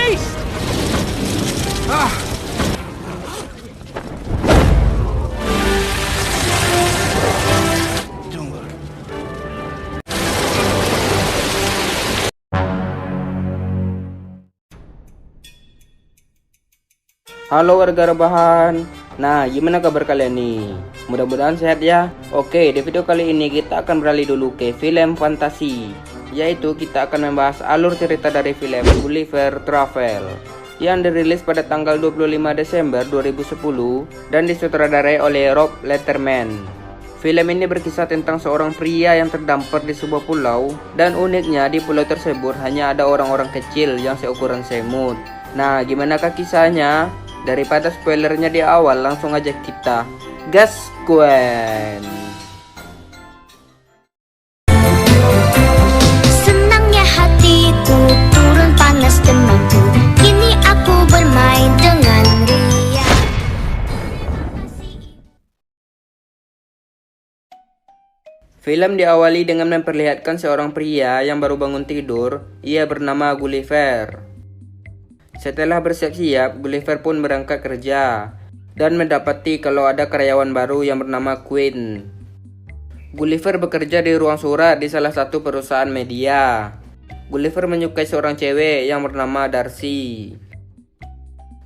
beast! Ah. Tunggu. Halo warga rebahan. Nah, gimana kabar kalian nih? Mudah-mudahan sehat ya. Oke, di video kali ini kita akan beralih dulu ke film fantasi, yaitu kita akan membahas alur cerita dari film Gulliver Travel yang dirilis pada tanggal 25 Desember 2010 dan disutradarai oleh Rob Letterman. Film ini berkisah tentang seorang pria yang terdampar di sebuah pulau, dan uniknya di pulau tersebut hanya ada orang-orang kecil yang seukuran semut. Nah, gimanakah kisahnya? Daripada spoilernya di awal, langsung aja kita gaskuan. Senangnya hatiku turun panas demamku, kini aku bermain dengan ria. Film diawali dengan memperlihatkan seorang pria yang baru bangun tidur. Ia bernama Gulliver. Setelah bersiap-siap, Gulliver pun berangkat kerja dan mendapati kalau ada karyawan baru yang bernama Queen. Gulliver bekerja di ruang surat di salah satu perusahaan media. Gulliver menyukai seorang cewek yang bernama Darcy.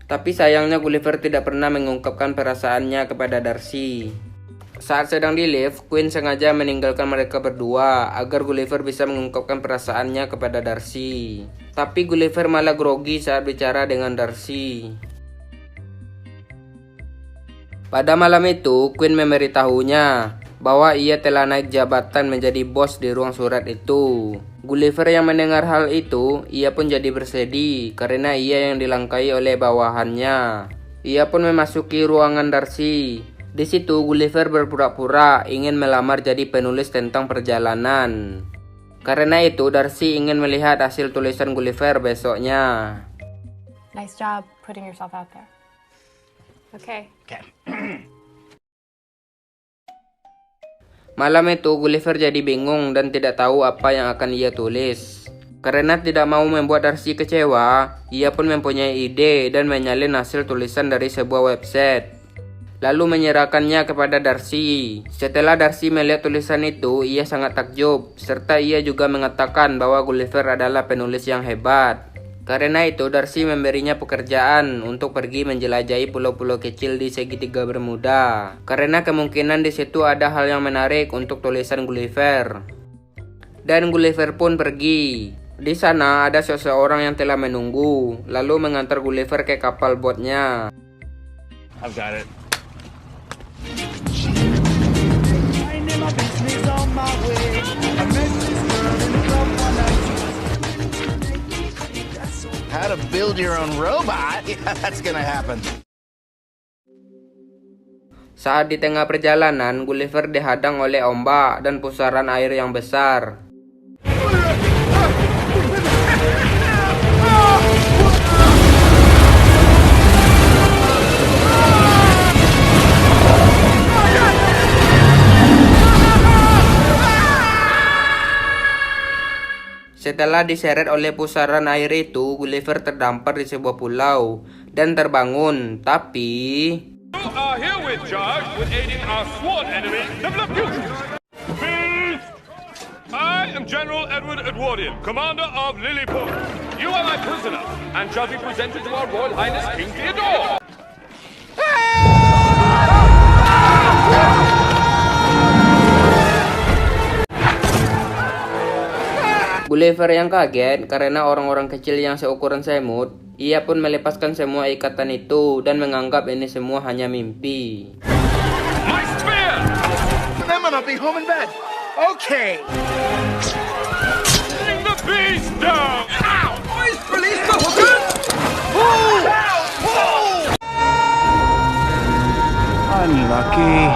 Tapi sayangnya Gulliver tidak pernah mengungkapkan perasaannya kepada Darcy. Saat sedang di lift, Queen sengaja meninggalkan mereka berdua agar Gulliver bisa mengungkapkan perasaannya kepada Darcy. Tapi Gulliver malah grogi saat bicara dengan Darcy. Pada malam itu, Queen memberitahunya bahwa ia telah naik jabatan menjadi bos di ruang surat itu. Gulliver yang mendengar hal itu, ia pun jadi bersedih karena ia yang dilangkai oleh bawahannya. Ia pun memasuki ruangan Darcy. Di situ Gulliver berpura-pura ingin melamar jadi penulis tentang perjalanan. Karena itu Darcy ingin melihat hasil tulisan Gulliver besoknya. Nice job putting yourself out there. Okay. Malam itu Gulliver jadi bingung dan tidak tahu apa yang akan ia tulis. Karena tidak mau membuat Darcy kecewa, ia pun mempunyai ide dan menyalin hasil tulisan dari sebuah website, lalu menyerahkannya kepada Darcy. Setelah Darcy melihat tulisan itu, ia sangat takjub, serta ia juga mengatakan bahwa Gulliver adalah penulis yang hebat. Karena itu Darcy memberinya pekerjaan untuk pergi menjelajahi pulau-pulau kecil di segitiga Bermuda, karena kemungkinan di situ ada hal yang menarik untuk tulisan Gulliver. Dan Gulliver pun pergi. Di sana ada seseorang yang telah menunggu, lalu mengantar Gulliver ke kapal botnya. I've got it. How to build your own robot? Yeah, that's gonna happen. Saat di tengah perjalanan, Gulliver dihadang oleh ombak dan pusaran air yang besar. Setelah diseret oleh pusaran air itu, Gulliver terdampar di sebuah pulau dan terbangun. Tapi You are herewith charged with aiding our sworn enemy, the Blackfeet. I am General Edward Edwardian, Commander of Lilliput. You are my prisoner and shall be presented to our Royal Highness King Theodore. Gulliver yang kaget karena orang-orang kecil yang seukuran semut, ia pun melepaskan semua ikatan itu dan menganggap ini semua hanya mimpi. My spear! Then I'm gonna be home in bed. Okay. Bring the beast down! Ow! Boys, release the hookers! Pull! Pull! Unlucky.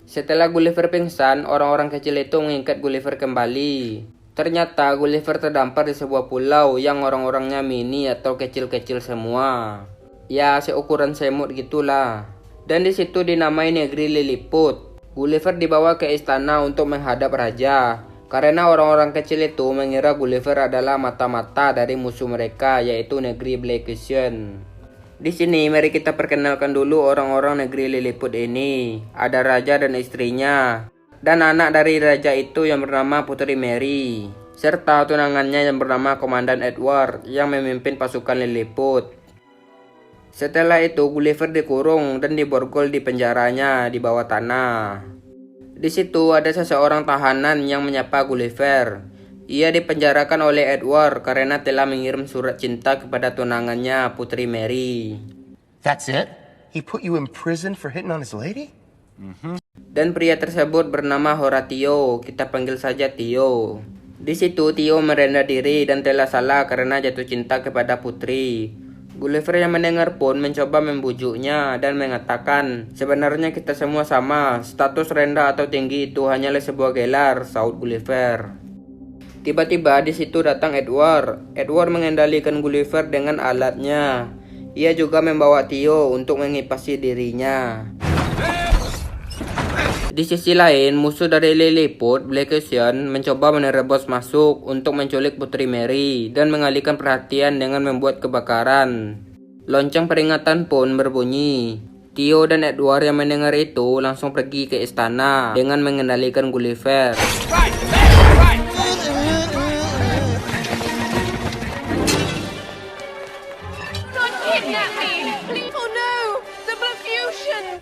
Setelah Gulliver pingsan, orang-orang kecil itu mengikat Gulliver kembali. Ternyata Gulliver terdampar di sebuah pulau yang orang-orangnya mini atau kecil-kecil semua. Ya, seukuran semut gitulah. Dan di situ dinamai negeri Lilliput. Gulliver dibawa ke istana untuk menghadap raja. Karena orang-orang kecil itu mengira Gulliver adalah mata-mata dari musuh mereka, yaitu negeri Black Ocean. Di sini mari kita perkenalkan dulu orang-orang negeri Lilliput ini. Ada raja dan istrinya, dan anak dari raja itu yang bernama Putri Mary, serta tunangannya yang bernama Komandan Edward yang memimpin pasukan Lilliput. Setelah itu Gulliver dikurung dan diborgol di penjaranya di bawah tanah. Di situ ada seseorang tahanan yang menyapa Gulliver. Ia dipenjarakan oleh Edward karena telah mengirim surat cinta kepada tunangannya Putri Mary. That's it? He put you in prison for hitting on his lady? Dan pria tersebut bernama Horatio, kita panggil saja Tio. Di situ Tio merendah diri dan telah salah karena jatuh cinta kepada Putri. Gulliver yang mendengar pun mencoba membujuknya dan mengatakan, sebenarnya kita semua sama, status rendah atau tinggi itu hanyalah sebuah gelar, sahut Gulliver. Tiba-tiba di situ datang Edward. Edward mengendalikan Gulliver dengan alatnya. Ia juga membawa Tio untuk mengipasi dirinya. Di sisi lain, musuh dari Lilliput, Black Ocean, mencoba menerobos masuk untuk menculik Putri Mary dan mengalihkan perhatian dengan membuat kebakaran. Lonceng peringatan pun berbunyi. Tio dan Edward yang mendengar itu langsung pergi ke istana dengan mengendalikan Gulliver.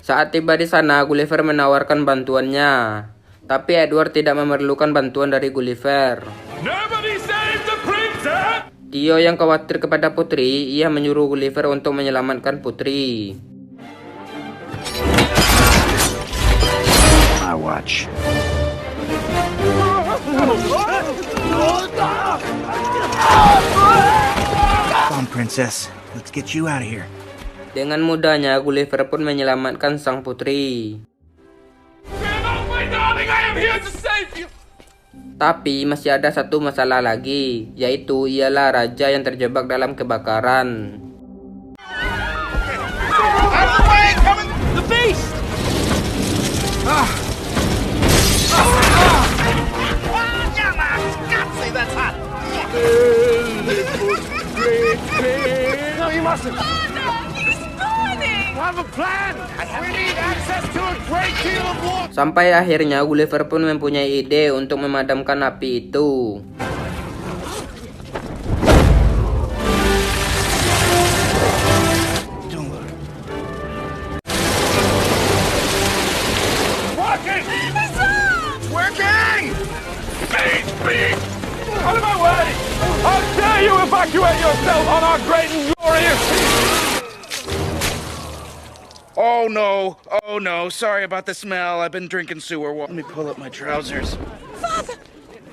Saat tiba di sana, Gulliver menawarkan bantuannya. Tapi Edward tidak memerlukan bantuan dari Gulliver. Nobody save the princess! Tio yang khawatir kepada Putri, ia menyuruh Gulliver untuk menyelamatkan Putri. My watch. Come on, princess. Let's get you out of here. Dengan mudahnya, Gulliver pun menyelamatkan sang putri. My darling, I am here to save you! Tapi masih ada satu masalah lagi, yaitu ialah raja yang terjebak dalam kebakaran. Out of the way! Coming! The beast! That's hot! No, you mustn't! I have a plan! We need access to a great deal of water! Sampai akhirnya Gulliver pun mempunyai ide untuk memadamkan api itu. Working! It's working! Speed! Out of my way! How dare you evacuate yourself on our great and glorious... Oh no, sorry about the smell. I've been drinking sewer water. Let me pull up my trousers.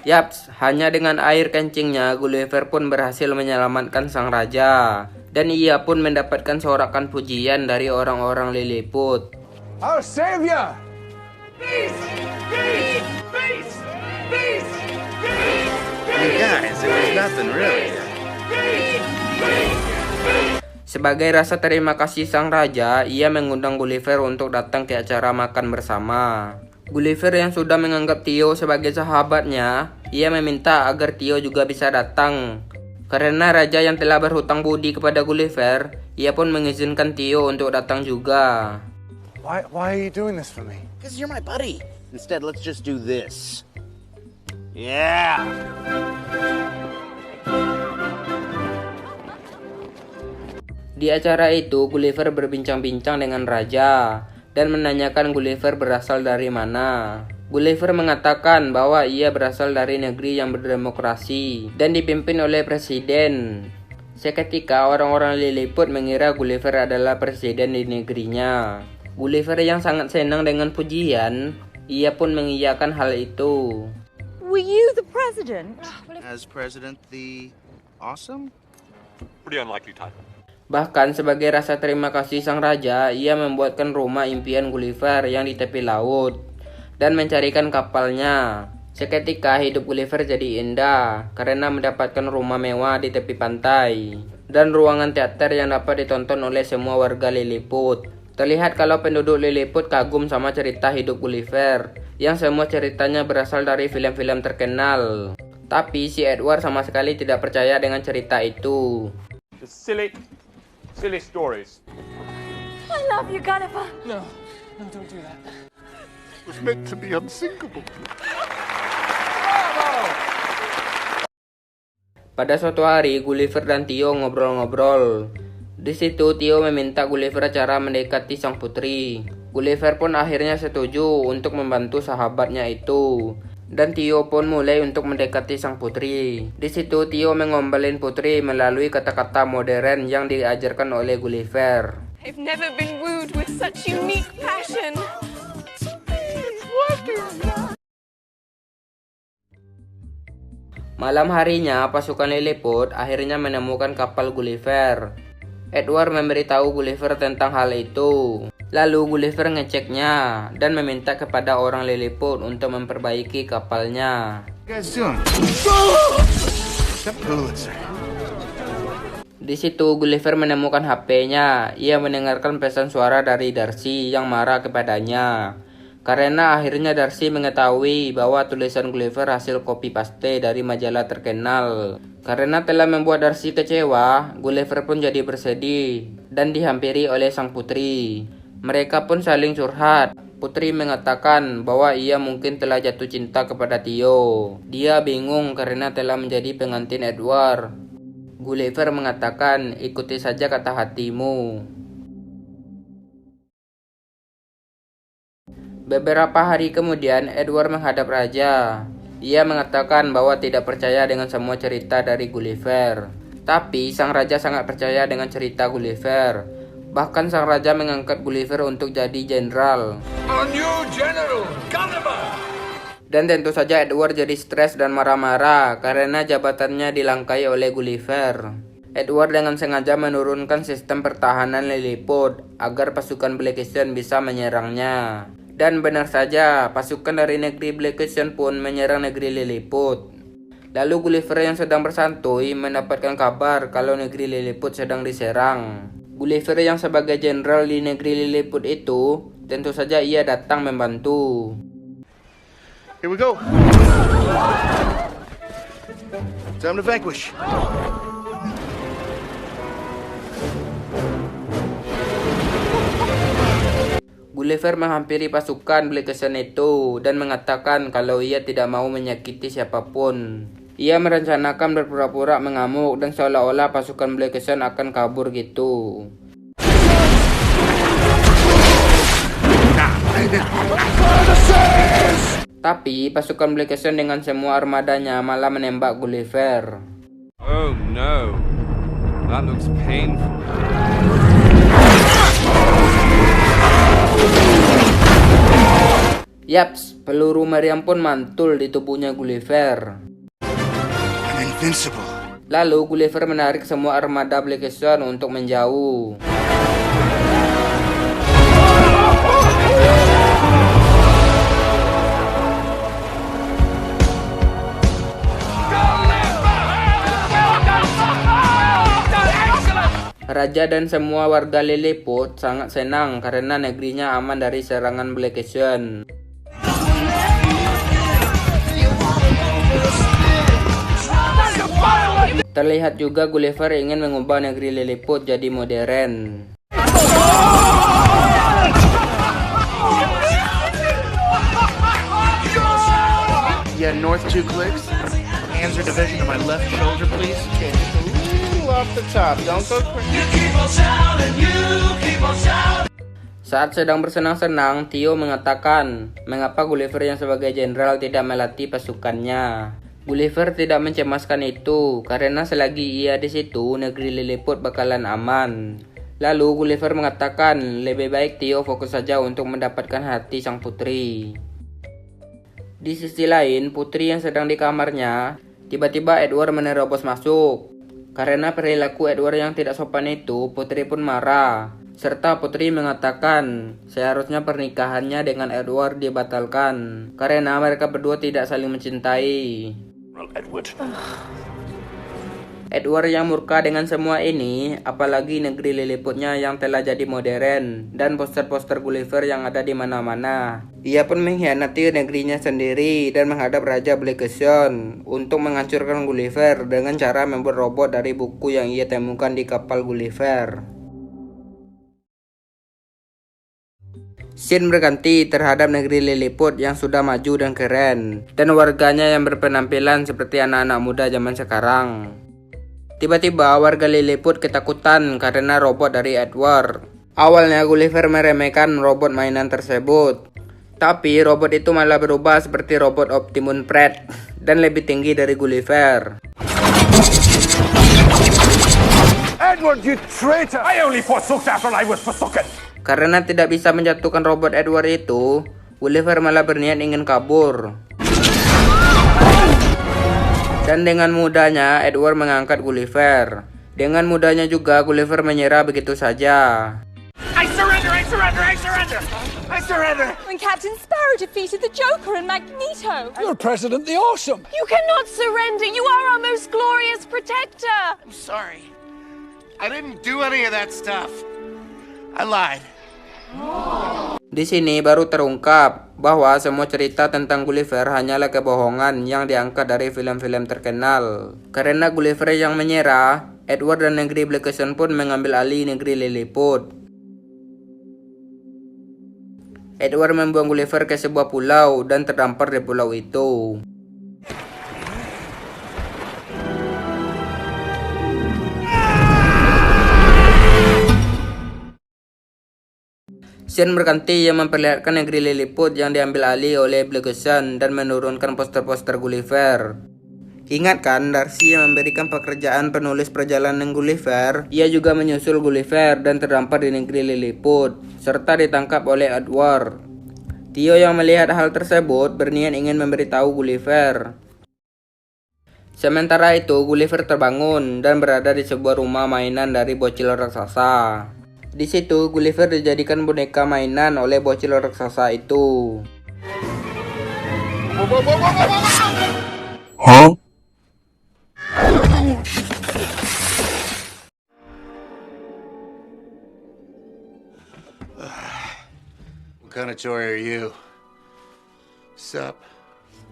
Yaps, hanya dengan air kencingnya Gulliver pun berhasil menyelamatkan sang raja. Dan ia pun mendapatkan sorakan pujian dari orang-orang Lilliput. I'll save ya! You guys, it was nothing really. Sebagai rasa terima kasih sang raja, ia mengundang Gulliver untuk datang ke acara makan bersama. Gulliver yang sudah menganggap Tio sebagai sahabatnya, ia meminta agar Tio juga bisa datang. Karena raja yang telah berhutang budi kepada Gulliver, ia pun mengizinkan Tio untuk datang juga. Why are you doing this for me? Because you're my buddy. Instead, let's just do this. Yeah! Di acara itu, Gulliver berbincang-bincang dengan raja dan menanyakan Gulliver berasal dari mana. Gulliver mengatakan bahwa ia berasal dari negeri yang berdemokrasi dan dipimpin oleh presiden. Seketika orang-orang Lilliput mengira Gulliver adalah presiden di negerinya. Gulliver yang sangat senang dengan pujian, ia pun mengiyakan hal itu. Were you the president? As president, the awesome? Pretty unlikely title. Bahkan sebagai rasa terima kasih sang raja, ia membuatkan rumah impian Gulliver yang di tepi laut dan mencarikan kapalnya. Seketika hidup Gulliver jadi indah karena mendapatkan rumah mewah di tepi pantai dan ruangan teater yang dapat ditonton oleh semua warga Lilliput. Terlihat kalau penduduk Lilliput kagum sama cerita hidup Gulliver yang semua ceritanya berasal dari film-film terkenal. Tapi si Edward sama sekali tidak percaya dengan cerita itu. The silly stories. I love you, Gulliver. No, don't do that. It was meant to be unsinkable. Pada suatu hari, Gulliver dan Theo ngobrol-ngobrol. Di situ Theo meminta Gulliver cara mendekati sang putri. Gulliver pun akhirnya setuju untuk membantu sahabatnya itu. Dan Theo pun mulai untuk mendekati sang putri. Di situ Theo mengombalin putri melalui kata-kata modern yang diajarkan oleh Gulliver. I've never been wooed with such unique passion. Malam harinya, pasukan Lilliput akhirnya menemukan kapal Gulliver. Edward memberitahu Gulliver tentang hal itu. Lalu Gulliver ngeceknya dan meminta kepada orang Lilliput untuk memperbaiki kapalnya. Di situ Gulliver menemukan HP-nya. Ia mendengarkan pesan suara dari Darcy yang marah kepadanya. Karena akhirnya Darcy mengetahui bahwa tulisan Gulliver hasil copy paste dari majalah terkenal. Karena telah membuat Darcy kecewa, Gulliver pun jadi bersedih dan dihampiri oleh sang putri. Mereka pun saling curhat. Putri mengatakan bahwa ia mungkin telah jatuh cinta kepada Theo. Dia bingung karena telah menjadi pengantin Edward. Gulliver mengatakan, ikuti saja kata hatimu. Beberapa hari kemudian, Edward menghadap raja. Ia mengatakan bahwa tidak percaya dengan semua cerita dari Gulliver. Tapi sang raja sangat percaya dengan cerita Gulliver. Bahkan sang raja mengangkat Gulliver untuk jadi jenderal. A new general, Gulliver! Dan tentu saja Edward jadi stres dan marah-marah karena jabatannya dilangkai oleh Gulliver. Edward dengan sengaja menurunkan sistem pertahanan Lilliput agar pasukan Black Ocean bisa menyerangnya. Dan benar saja, pasukan dari negeri Black Ocean pun menyerang negeri Lilliput. Lalu Gulliver yang sedang bersantai mendapatkan kabar kalau negeri Lilliput sedang diserang. Gulliver yang sebagai jenderal di negeri Lilliput itu, tentu saja ia datang membantu. Here we go. Time to vanquish. Gulliver menghampiri pasukan Black Ocean itu dan mengatakan kalau ia tidak mau menyakiti siapapun. Ia merencanakan berpura-pura mengamuk dan seolah-olah pasukan Black Ocean akan kabur gitu. Tapi pasukan Black Ocean dengan semua armadanya malah menembak Gulliver. Oh no, that looks painful. Yaps, peluru meriam pun mantul di tubuhnya Gulliver. I'm invincible. Lalu Gulliver menarik semua armada Black Ocean untuk menjauh. Raja dan semua warga Lilliput sangat senang karena negerinya aman dari serangan Black Ocean. Terlihat juga Gulliver ingin mengubah negeri Lilliput jadi modern. Yeah, north 2 clicks. Panzer division to my left shoulder, please. Okay, just a little off the top. Don't go crazy. Saat sedang bersenang-senang, Theo mengatakan, mengapa Gulliver yang sebagai jenderal tidak melatih pasukannya. Gulliver tidak mencemaskan itu, karena selagi ia di situ, negeri Lilliput bakalan aman. Lalu Gulliver mengatakan, lebih baik Theo fokus saja untuk mendapatkan hati sang putri. Di sisi lain, putri yang sedang di kamarnya, tiba-tiba Edward menerobos masuk. Karena perilaku Edward yang tidak sopan itu, putri pun marah. Serta putri mengatakan, seharusnya pernikahannya dengan Edward dibatalkan. Karena mereka berdua tidak saling mencintai. Edward yang murka dengan semua ini, apalagi negeri Lilliputnya yang telah jadi modern dan poster-poster Gulliver yang ada di mana-mana. Ia pun mengkhianati negerinya sendiri dan menghadap Raja Blackcushion untuk menghancurkan Gulliver dengan cara membuat robot dari buku yang ia temukan di kapal Gulliver. Scene berganti terhadap negeri Lilliput yang sudah maju dan keren, dan warganya yang berpenampilan seperti anak-anak muda zaman sekarang. Tiba-tiba warga Lilliput ketakutan karena robot dari Edward. Awalnya Gulliver meremehkan robot mainan tersebut, tapi robot itu malah berubah seperti robot Optimus Prime dan lebih tinggi dari Gulliver. Edward, you traitor! I only forsook after I was forsaken. Karena tidak bisa menjatuhkan robot Edward itu, Gulliver malah berniat ingin kabur. Dan dengan mudahnya Edward mengangkat Gulliver. Dengan mudahnya juga Gulliver menyerah begitu saja. I surrender! I surrender! I surrender! I surrender! When Captain Sparrow defeated the Joker and Magneto. You're President the Awesome! You cannot surrender. You are our most glorious protector. I'm sorry. I didn't do any of that stuff. I lied. Di sini baru terungkap bahwa semua cerita tentang Gulliver hanyalah kebohongan yang diangkat dari film-film terkenal. Karena Gulliver yang menyerah, Edward dan negeri Blackcushion pun mengambil alih negeri Lilliput. Edward membuang Gulliver ke sebuah pulau dan terdampar di pulau itu. Scene berganti yang memperlihatkan negeri Lilliput yang diambil alih oleh Blackcushion dan menurunkan poster-poster Gulliver. Ingat kan, Darcy yang memberikan pekerjaan penulis perjalanan Gulliver, ia juga menyusul Gulliver dan terdampar di negeri Lilliput, serta ditangkap oleh Edward. Theo yang melihat hal tersebut berniat ingin memberitahu Gulliver. Sementara itu, Gulliver terbangun dan berada di sebuah rumah mainan dari bocil raksasa. Di situ, Gulliver dijadikan boneka mainan oleh bocil raksasa itu. Huh? What kind of toy are you? Sup?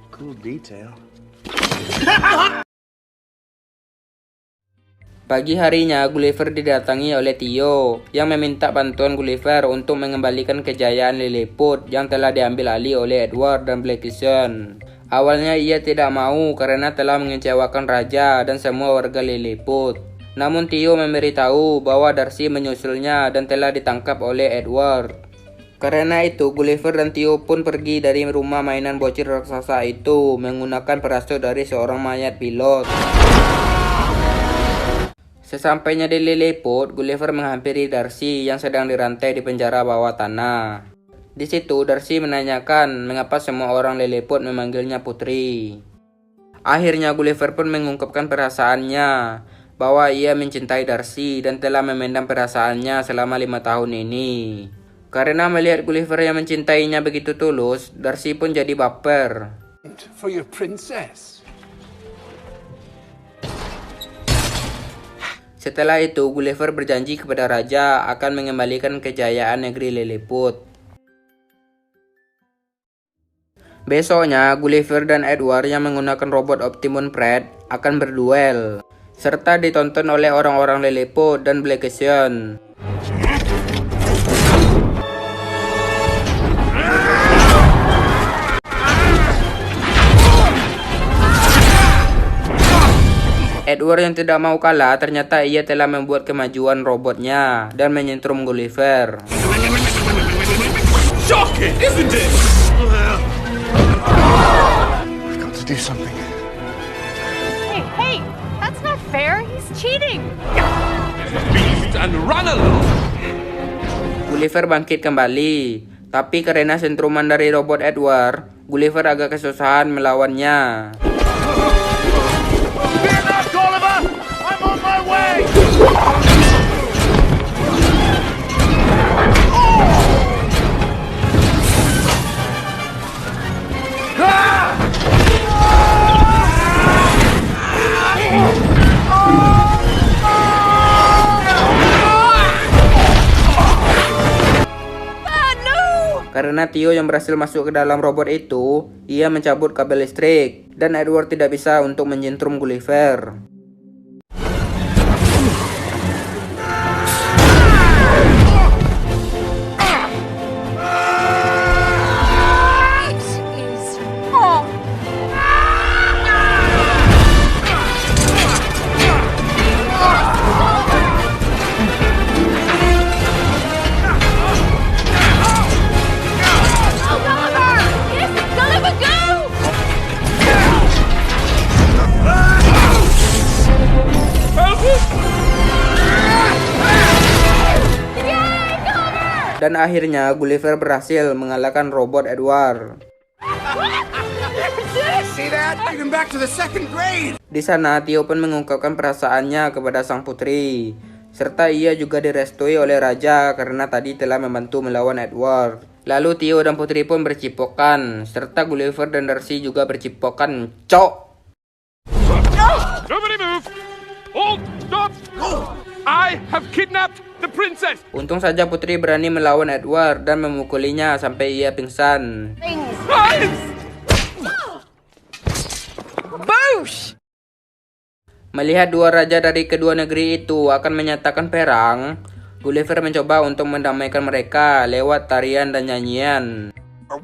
Cool detail. Pagi harinya, Gulliver didatangi oleh Theo yang meminta bantuan Gulliver untuk mengembalikan kejayaan Lilliput yang telah diambil alih oleh Edward dan Blackcushion. Awalnya ia tidak mau karena telah mengecewakan raja dan semua warga Lilliput. Namun Theo memberitahu bahwa Darcy menyusulnya dan telah ditangkap oleh Edward. Karena itu, Gulliver dan Theo pun pergi dari rumah mainan bocil raksasa itu menggunakan parasut dari seorang mayat pilot. Sesampainya di Lilliput, Gulliver menghampiri Darcy yang sedang dirantai di penjara bawah tanah. Di situ, Darcy menanyakan mengapa semua orang Lilliput memanggilnya putri. Akhirnya, Gulliver pun mengungkapkan perasaannya bahwa ia mencintai Darcy dan telah memendam perasaannya selama 5 tahun ini. Karena melihat Gulliver yang mencintainya begitu tulus, Darcy pun jadi baper. For your princess. Setelah itu, Gulliver berjanji kepada raja akan mengembalikan kejayaan negeri Lilliput. Besoknya, Gulliver dan Edward yang menggunakan robot Optimus Prime akan berduel, serta ditonton oleh orang-orang Lilliput dan Blackcushion. Edward yang tidak mau kalah, ternyata ia telah membuat kemajuan robotnya dan menyentrum Gulliver. Shocking, isn't it? I've got to do something. Hey, that's not fair. He's cheating. Beast and run along. Gulliver bangkit kembali, tapi karena sentruman dari robot Edward, Gulliver agak kesusahan melawannya. Karena Theo yang berhasil masuk ke dalam robot itu, ia mencabut kabel listrik, dan Edward tidak bisa untuk menyentrum Gulliver. Dan akhirnya Gulliver berhasil mengalahkan robot Edward. Di sana Theo pun mengungkapkan perasaannya kepada sang putri, serta ia juga direstui oleh raja karena tadi telah membantu melawan Edward. Lalu Theo dan putri pun bercipokan, serta Gulliver dan Darcy juga bercipokan. Cok! Nobody move! Hold! Stop! I have kidnapped the princess! Untung saja putri berani melawan Edward dan memukulinya sampai ia pingsan. Boosh! Melihat dua raja dari kedua negeri itu akan menyatakan perang, Gulliver mencoba untuk mendamaikan mereka lewat tarian dan nyanyian.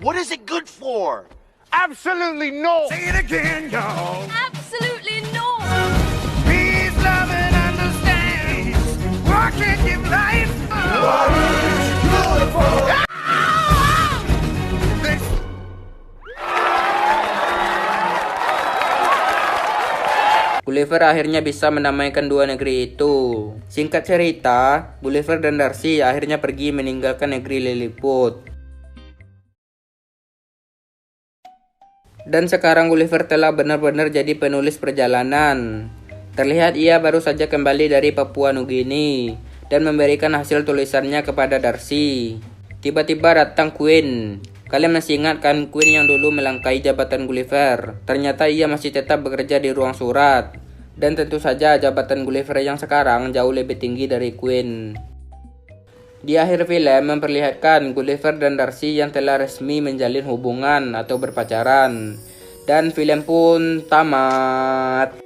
What is it good for? Absolutely no! Say it again, y'all! Absolutely no! Peace, love, and understanding. What can give life? What is good for? Gulliver akhirnya bisa mendamaikan dua negeri itu. Singkat cerita, Gulliver dan Darcy akhirnya pergi meninggalkan negeri Lilliput. Dan sekarang Gulliver telah benar-benar jadi penulis perjalanan. Terlihat ia baru saja kembali dari Papua Nugini dan memberikan hasil tulisannya kepada Darcy. Tiba-tiba datang Queen. Kalian masih ingat kan Queen yang dulu melangkai jabatan Gulliver? Ternyata ia masih tetap bekerja di ruang surat. Dan tentu saja jabatan Gulliver yang sekarang jauh lebih tinggi dari Queen. Di akhir film memperlihatkan Gulliver dan Darcy yang telah resmi menjalin hubungan atau berpacaran. Dan film pun tamat.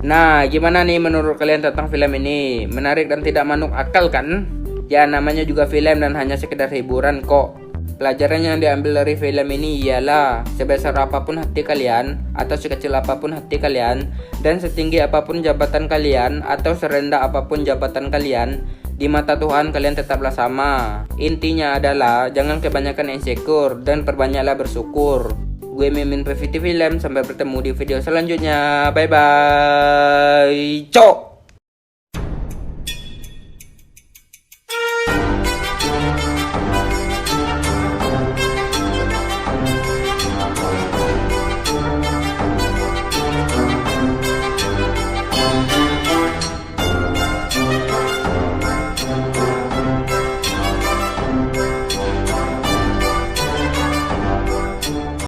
Nah, gimana nih menurut kalian tentang film ini? Menarik dan tidak masuk akal kan? Ya namanya juga film dan hanya sekedar hiburan kok. Pelajaran yang diambil dari film ini ialah sebesar apapun hati kalian atau sekecil apapun hati kalian dan setinggi apapun jabatan kalian atau serendah apapun jabatan kalian, di mata Tuhan kalian tetaplah sama. Intinya adalah jangan kebanyakan insecure dan perbanyaklah bersyukur. Gue Mimin PVT Film, sampai bertemu di video selanjutnya. Bye bye. Cok.